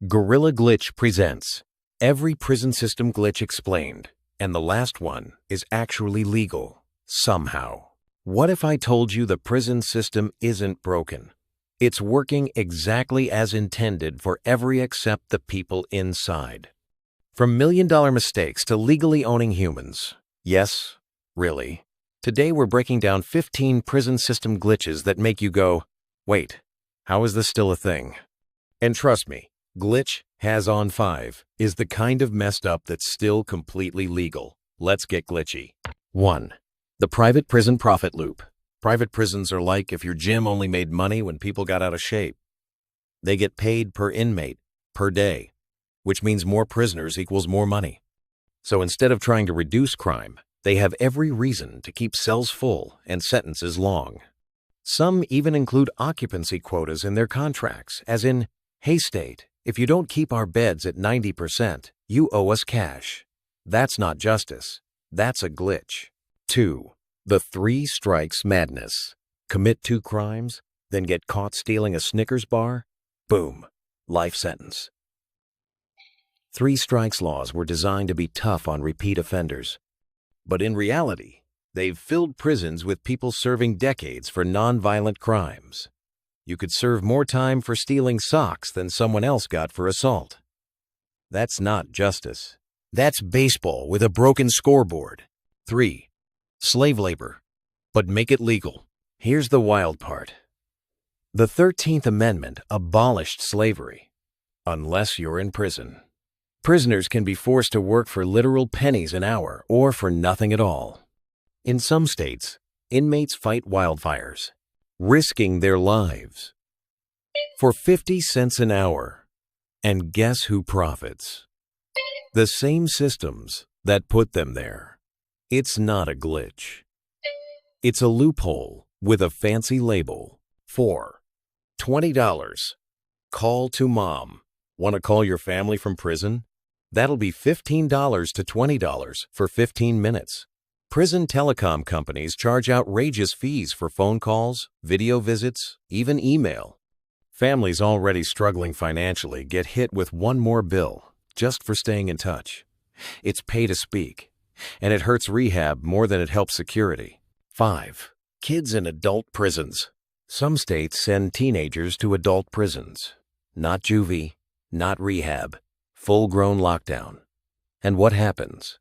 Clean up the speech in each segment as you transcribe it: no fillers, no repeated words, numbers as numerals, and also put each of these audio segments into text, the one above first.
Gorilla Glitch presents Every Prison System Glitch Explained, and the last one is actually legal, somehow. What if I told you the prison system isn't broken? It's working exactly as intended for every except the people inside. From million-dollar mistakes to legally owning humans. Yes, really. Today we're breaking down 15 prison system glitches that make you go, wait, how is this still a thing? And trust me, glitch has on 5 is the kind of messed up that's still completely legal. Let's get glitchy. 1. The private prison profit loop. Private prisons are like if your gym only made money when people got out of shape. They get paid per inmate, per day, which means more prisoners equals more money. So instead of trying to reduce crime, they have every reason to keep cells full and sentences long. Some even include occupancy quotas in their contracts, as in, hey state, if you don't keep our beds at 90%, you owe us cash. That's not justice. That's a glitch. 2. The 3 strikes madness. Commit 2 crimes, then get caught stealing a Snickers bar? Boom. Life sentence. 3 strikes laws were designed to be tough on repeat offenders. But in reality, they've filled prisons with people serving decades for non-violent crimes. You could serve more time for stealing socks than someone else got for assault. That's not justice. That's baseball with a broken scoreboard. 3. Slave labor. But make it legal. Here's the wild part. The 13th Amendment abolished slavery. Unless you're in prison. Prisoners can be forced to work for literal pennies an hour or for nothing at all. In some states, inmates fight wildfires, risking their lives for 50 cents an hour. And guess who profits? The same systems that put them there. It's not a glitch. It's a loophole with a fancy label. 4. $20. Call to mom. Want to call your family from prison? That'll be $15 to $20 for 15 minutes. Prison telecom companies charge outrageous fees for phone calls, video visits, even email. Families already struggling financially get hit with one more bill just for staying in touch. It's pay to speak, and it hurts rehab more than it helps security. 5. Kids in adult prisons. Some states send teenagers to adult prisons. Not juvie, not rehab, full-grown lockdown. And what happens?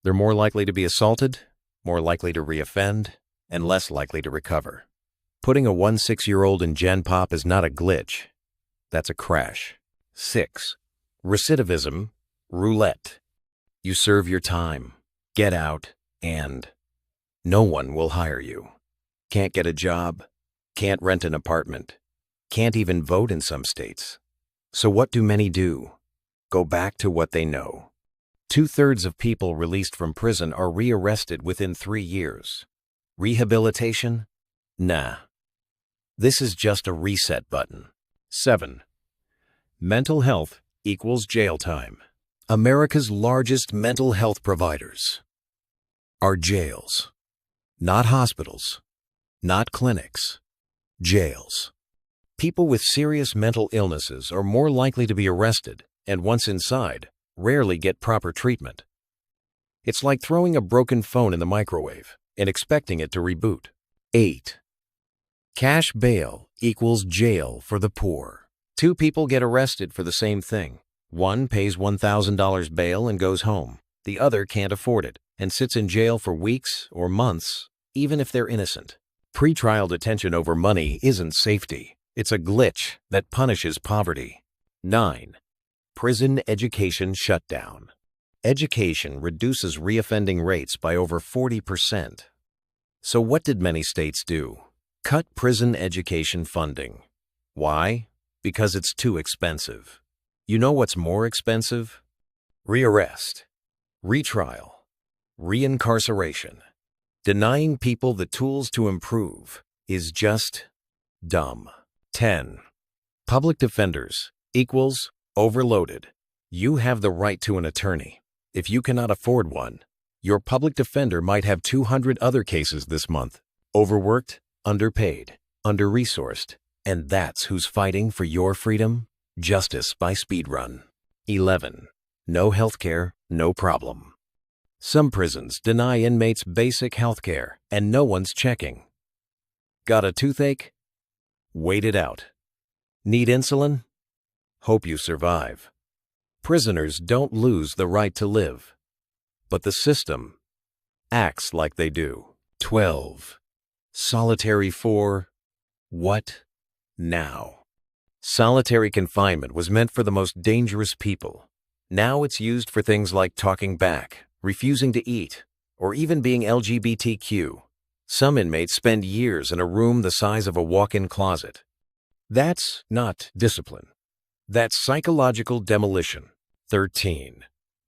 They're more likely to be assaulted, more likely to reoffend, and less likely to recover. Putting a 1-6-year-old in Gen Pop is not a glitch. That's a crash. 6. Recidivism, roulette. You serve your time, get out, and no one will hire you. Can't get a job, can't rent an apartment, can't even vote in some states. So what do many do? Go back to what they know. 2/3 of people released from prison are rearrested within 3 years. Rehabilitation? Nah. This is just a reset button. 7. Mental health equals jail time. America's largest mental health providers are jails. Not hospitals. Not clinics. Jails. People with serious mental illnesses are more likely to be arrested, and once inside, rarely get proper treatment. It's like throwing a broken phone in the microwave and expecting it to reboot. 8. Cash bail equals jail for the poor. 2 people get arrested for the same thing. One pays $1,000 bail and goes home. The other can't afford it and sits in jail for weeks or months, even if they're innocent. Pretrial detention over money isn't safety. It's a glitch that punishes poverty. 9. Prison education shutdown. Education reduces reoffending rates by over 40%. So what did many states do? Cut prison education funding. Why? Because it's too expensive. You know what's more expensive? Rearrest, retrial, reincarceration. Denying people the tools to improve is just dumb. 10. Public defenders equals overloaded. You have the right to an attorney. If you cannot afford one, your public defender might have 200 other cases this month. Overworked, underpaid, under-resourced, and that's who's fighting for your freedom? Justice by speedrun. 11. No healthcare, no problem. Some prisons deny inmates basic healthcare, and no one's checking. Got a toothache? Wait it out. Need insulin? Hope you survive. Prisoners don't lose the right to live, but the system acts like they do. 12. Solitary for what now? Solitary confinement was meant for the most dangerous people. Now it's used for things like talking back, refusing to eat, or even being LGBTQ. Some inmates spend years in a room the size of a walk-in closet. That's not discipline. That's psychological demolition. 13.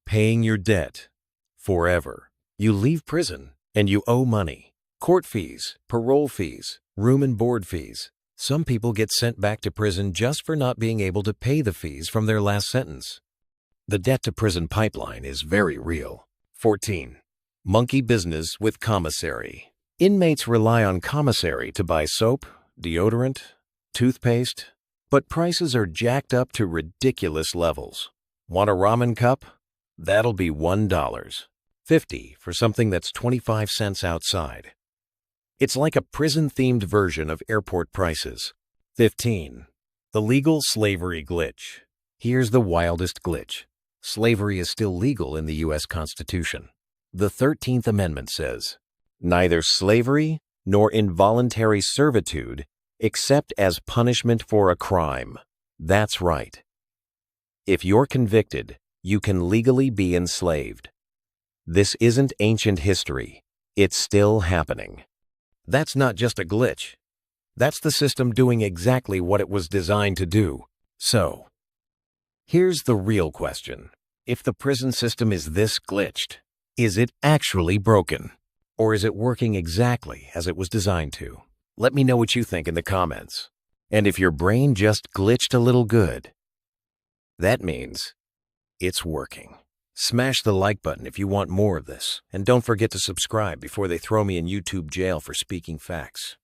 Paying your debt forever. You leave prison and you owe money. Court fees, parole fees, room and board fees. Some people get sent back to prison just for not being able to pay the fees from their last sentence. The debt-to-prison pipeline is very real. 14. Monkey business with commissary. Inmates rely on commissary to buy soap, deodorant, toothpaste, but prices are jacked up to ridiculous levels. Want a ramen cup? That'll be $1.50 for something that's 25 cents outside. It's like a prison-themed version of airport prices. 15. The legal slavery glitch. Here's the wildest glitch. Slavery is still legal in the U.S. Constitution. The 13th Amendment says, "Neither slavery nor involuntary servitude except as punishment for a crime." That's right. If you're convicted, you can legally be enslaved. This isn't ancient history. It's still happening. That's not just a glitch. That's the system doing exactly what it was designed to do. So, here's the real question. If the prison system is this glitched, is it actually broken? Or is it working exactly as it was designed to? Let me know what you think in the comments. And if your brain just glitched a little good, that means it's working. Smash the like button if you want more of this, and don't forget to subscribe before they throw me in YouTube jail for speaking facts.